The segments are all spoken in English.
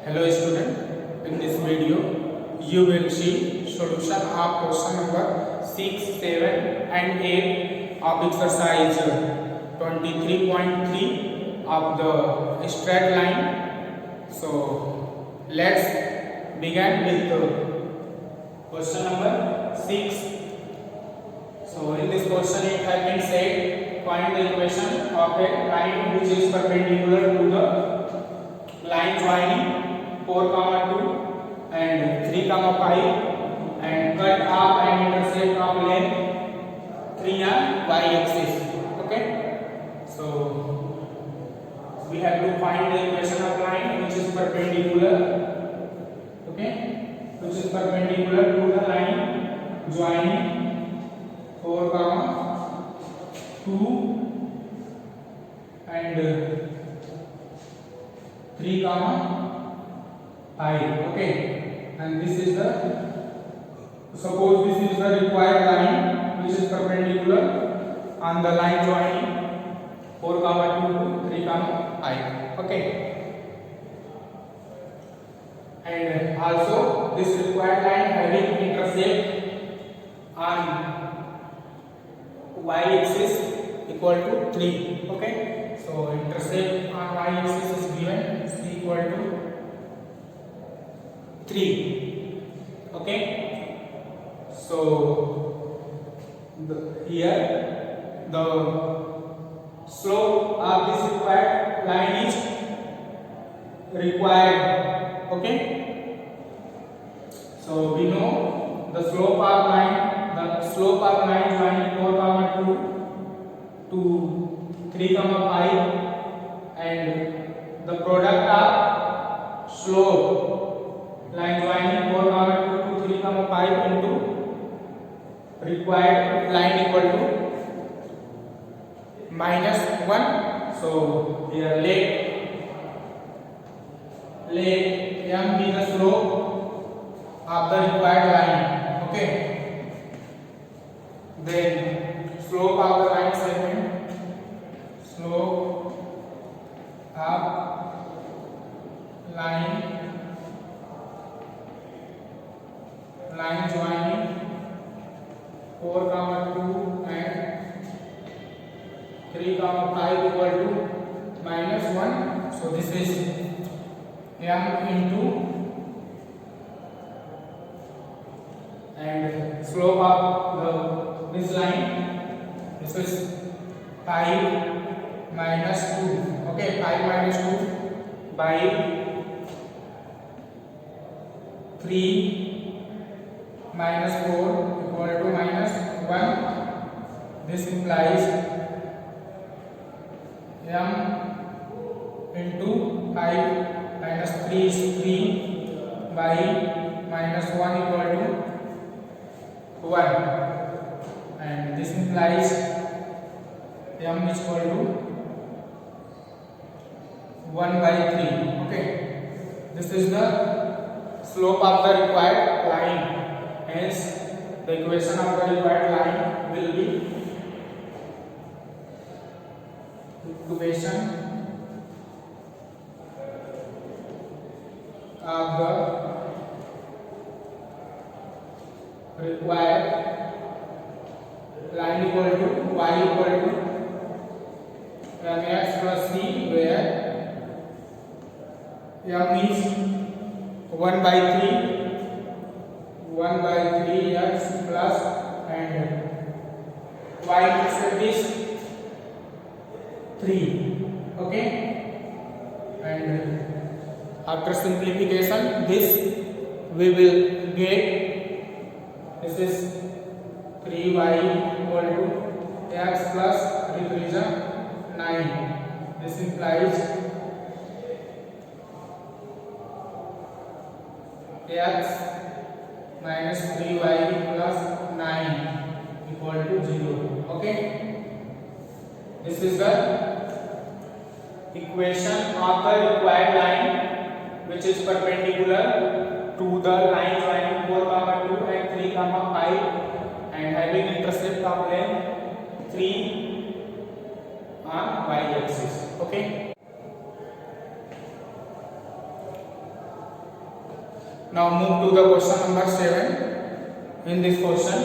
Hello student, in this video you will see solution of question number 6, 7 and 8 of exercise 23.3 of the straight line. So let's begin with the question number 6. So in this question it has been said, find the equation of a line which is perpendicular to the line joining 4, 2 and 3, 5 and cut off and intercept of length 3 on y-axis. Okay, so we have to find the equation of line which is perpendicular. Okay, which is perpendicular to the line joining 4, 2 and 3, 5. Okay, and this is the, suppose this is the required line which is perpendicular on the line joining 4, 2 to 3, 5. Okay, and also this required line having intercept on y-axis equal to 3. Okay, so intercept on y-axis is given c equal to 3. Okay, so here the slope of this required line is required. Okay, so we know the slope of line joining 4, 2 to 3, 5 and the product of slope line joining 4, 2 to 3, 5 into required line equal to -1. So here let m be the slope of the required line. Okay, then slope of the line segment, slope of line joining 4, 2 and 3, 5 equal to -1. So this is m into and slope of this line, this is 5 minus 2. Okay, 5 minus 2 by 3 minus 4 equal to -1. This implies m into 5 minus 3 is 3 by -1 equal to 1, and this implies m is equal to 1 by 3. Okay, this is the slope of the required line. Hence the equation of the required line will be equation of the required line equal to y equal to mx plus c, where m is 1 by 3 x plus and y intercept is 3. Okay, and after simplification this we will get, this is 3y equal to x plus 3 is 9. This implies x minus 3y plus 9 equal to 0. Okay, this is the equation of the required line which is perpendicular to the line joining 4, 2 and 3, 5 and having intercept of length 3 on y-axis. Okay, Now move to the question number 7. In this question,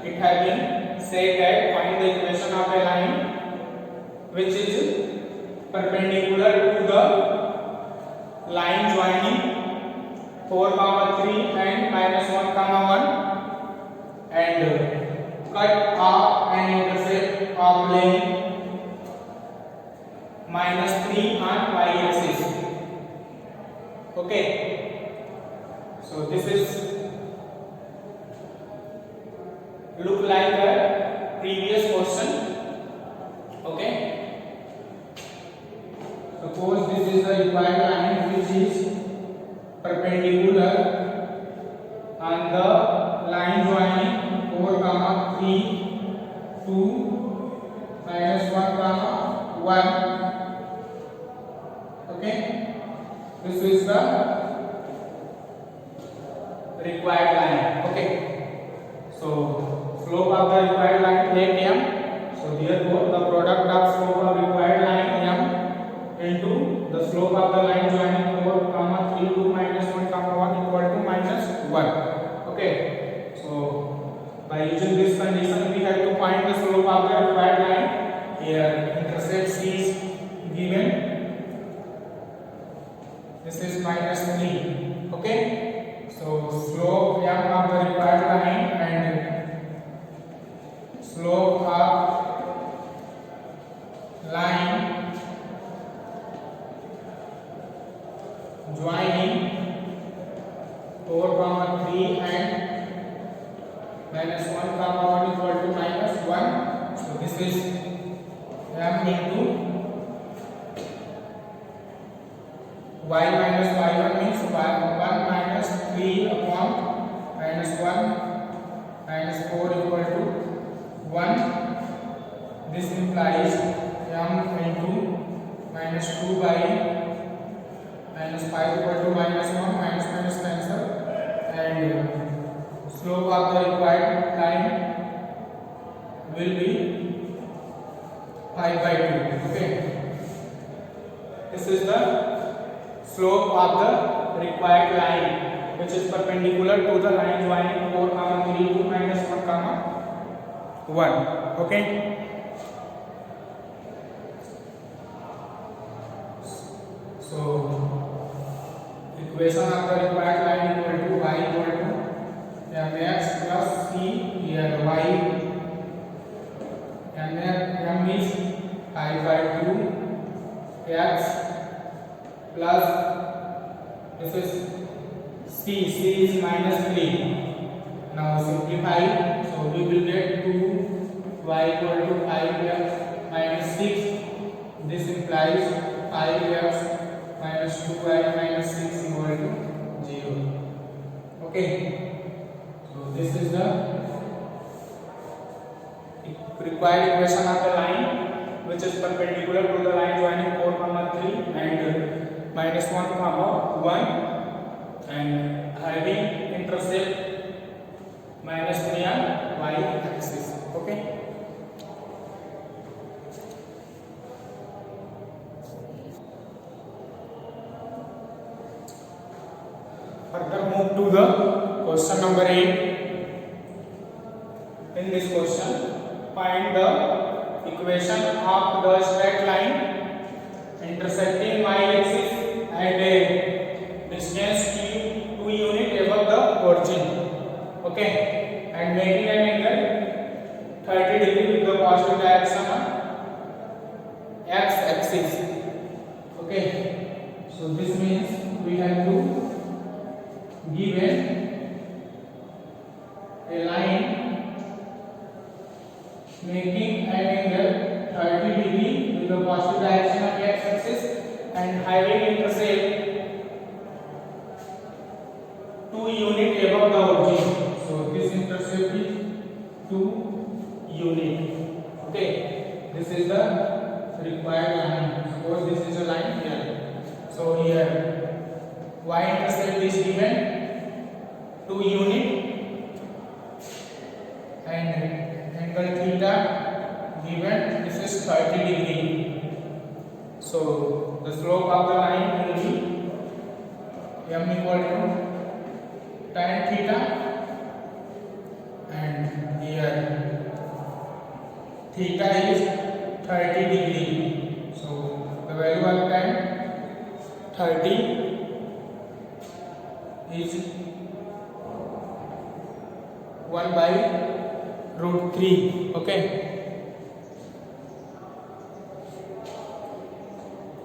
it has been said that find the equation of a line which is perpendicular to the line joining 4, 3 and -1, 1 and cut off an intercept of length -3 on y-axis. Okay, so this is look like a previous question. Okay, suppose this is the required line which is perpendicular on the line joining 4, 3, 2, -1, 1. Okay, this is the required line. Okay, so slope of the required line let m. So therefore the product of slope of required line m into the slope of the line joining 4, 3, 2, -1, 1 equal to -1. Okay, so by using this condition we have to find the slope of the required line. Here intercept c is given. This is -3. Okay, so slope m of the required line and slope of line joining 4, 3 and -1, 1 equal to -1. So this is m into y minus y1 means 1 minus 3 upon -1 minus 4 equal to 1. This implies m into -2 by -5 equal to -1, minus cancel, and slope of the required line will be 5/2. Okay, this is the slope of the required line which is perpendicular to the line joining 4, 3, 2, -1, 1. Okay, so equation of the required line equal to y equal to mx plus c. Here y m is 5/2 x plus this is c is -3. Now simplify, so we will get 2y equal to 5x minus 6. This implies 5x minus 2y minus 6 equal to 0. Okay, so this is the required equation of the line which is perpendicular to the line joining 4, 3 and -1, 1 and having intercept -3 on y-axis. Okay, further move to the question number 8. In this question, find the equation of the straight line intersecting y-axis at a distance 2 unit above the origin. Okay, and making an angle 30 degree with the positive direction on x-axis. Okay, so this means we have to give a line making an angle 30 degree with the positive direction of x-axis and having intercept 2 unit above the origin. So this intercept is 2 unit. Okay, this is the required line. Suppose this is a line here. So here y-intercept is given 2 unit and angle theta given this is 30 degree. So the slope of the line will be m equal to degree. So the value of tan 30 is 1 by root 3. Okay.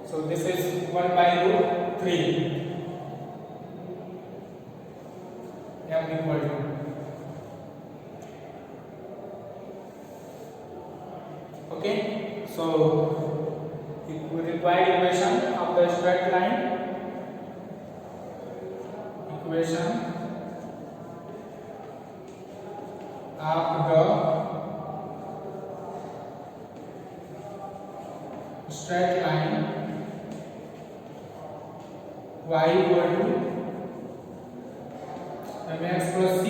So this is 1 by root 3. M equal to. Okay. So we required equation of the straight line. Equation of the straight line y equal to mx plus c.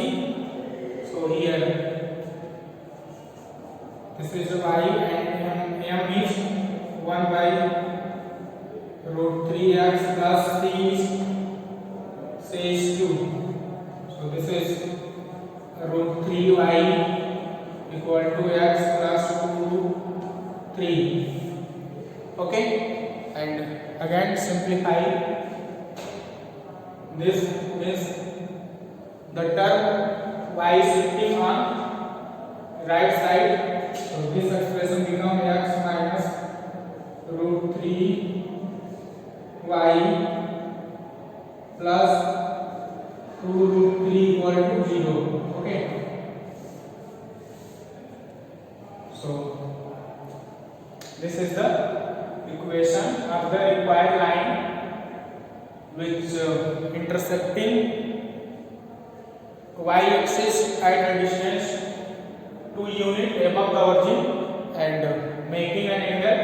So here this is y and m is 1 by root 3x plus c is 2. So this is root 3y equal to x plus 2 3. Okay, and again simplify. This is the term y sitting on right side. So this expression becomes x minus root 3y plus 2 root 3 equal to 0. Okay. So this is the equation of the required line which intersecting y-axis at a distance 2 units above the origin and making an angle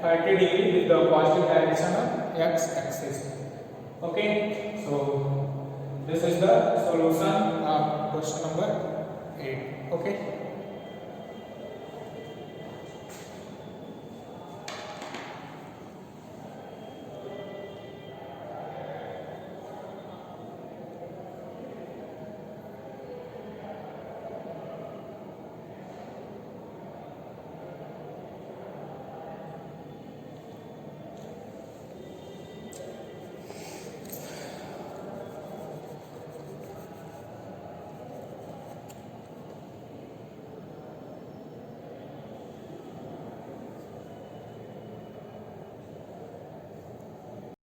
30 degree with the positive direction of x-axis. Okay, so this is the solution of question number 8. Okay.